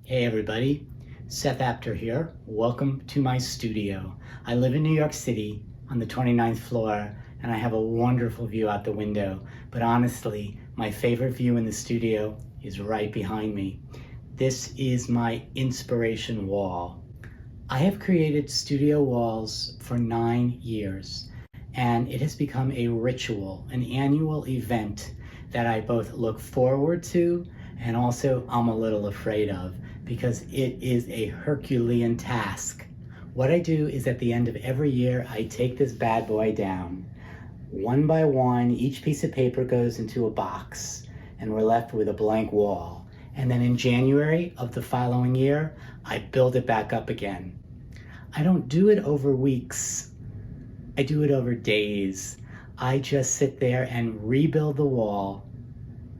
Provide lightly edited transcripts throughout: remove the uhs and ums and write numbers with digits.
Hey everybody, Seth Apter here. Welcome to my studio. I live in New York City on the 29th floor and I have a wonderful view out the window. But honestly, my favorite view in the studio is right behind me. This is my inspiration wall. I have created studio walls for 9 years and it has become a ritual, an annual event that I both look forward to and also I'm a little afraid of, because it is a Herculean task. What I do is at the end of every year, I take this bad boy down. One by one, each piece of paper goes into a box and we're left with a blank wall. And then in January of the following year, I build it back up again. I don't do it over weeks. I do it over days. I just sit there and rebuild the wall.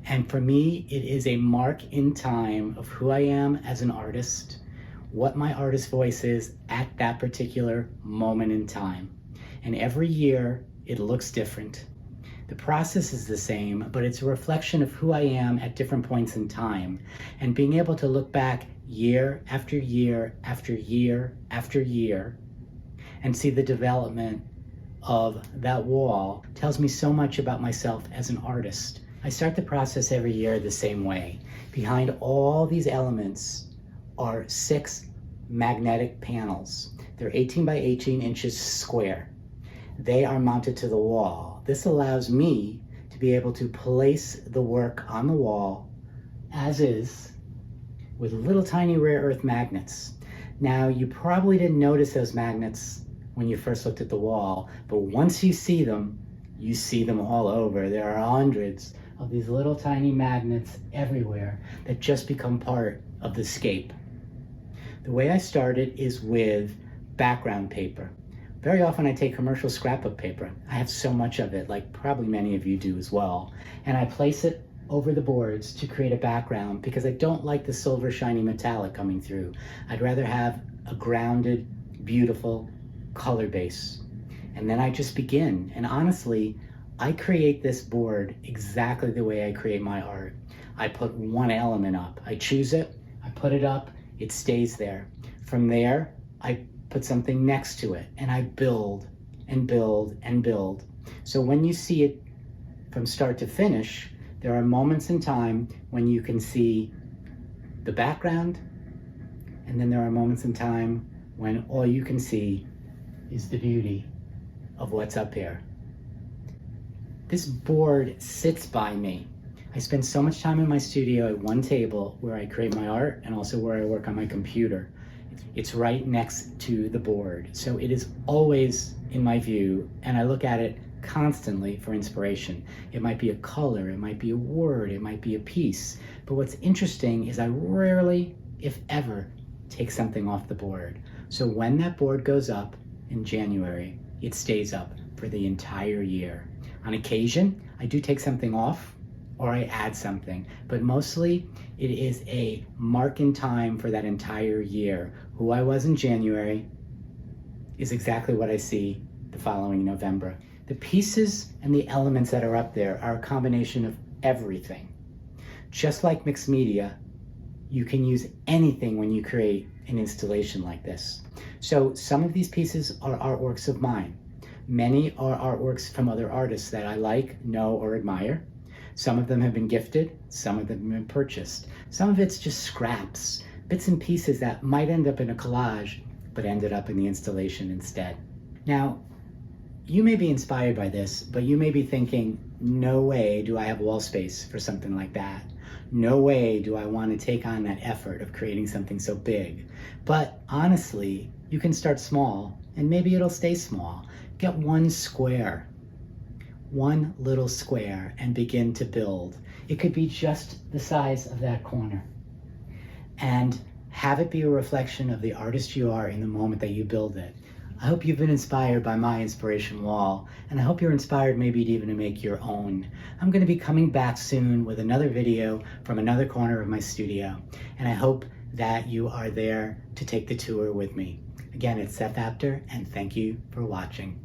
And for me, it is a mark in time of who I am as an artist, what my artist voice is at that particular moment in time. And every year, it looks different. The process is the same, but it's a reflection of who I am at different points in time. And being able to look back year after year after year after year and see the development of that wall tells me so much about myself as an artist. I start the process every year the same way. Behind all these elements are 6 magnetic panels. They're 18 by 18 inches square. They are mounted to the wall. This allows me to be able to place the work on the wall as is with little tiny rare earth magnets. Now, you probably didn't notice those magnets when you first looked at the wall, but once you see them all over. There are hundreds of these little tiny magnets everywhere that just become part of the scape. The way I started is with background paper. Very often I take commercial scrapbook paper. I have so much of it, like probably many of you do as well. And I place it over the boards to create a background because I don't like the silver shiny metallic coming through. I'd rather have a grounded, beautiful color base. And then I just begin. And honestly, I create this board exactly the way I create my art. I put one element up. I choose it, I put it up, it stays there. From there, I put something next to it and I build and build and build. So when you see it from start to finish, there are moments in time when you can see the background, and then there are moments in time when all you can see is the beauty of what's up here. This board sits by me. I spend so much time in my studio at one table where I create my art and also where I work on my computer. It's right next to the board. So it is always in my view and I look at it constantly for inspiration. It might be a color, it might be a word, it might be a piece. But what's interesting is I rarely, if ever, take something off the board. So when that board goes up in January, it stays up for the entire year. On occasion, I do take something off or I add something, but mostly it is a mark in time for that entire year. Who I was in January is exactly what I see the following November. The pieces and the elements that are up there are a combination of everything. Just like mixed media, you can use anything when you create an installation like this. So some of these pieces are artworks of mine. Many are artworks from other artists that I like, know, or admire. Some of them have been gifted, some of them have been purchased. Some of it's just scraps, bits and pieces that might end up in a collage, but ended up in the installation instead. Now, you may be inspired by this, but you may be thinking, no way do I have wall space for something like that. No way do I want to take on that effort of creating something so big. But honestly, you can start small and maybe it'll stay small. Get one square, one little square, and begin to build. It could be just the size of that corner. And have it be a reflection of the artist you are in the moment that you build it. I hope you've been inspired by my inspiration wall, and I hope you're inspired maybe to even make your own. I'm going to be coming back soon with another video from another corner of my studio, and I hope that you are there to take the tour with me. Again, it's Seth Apter, and thank you for watching.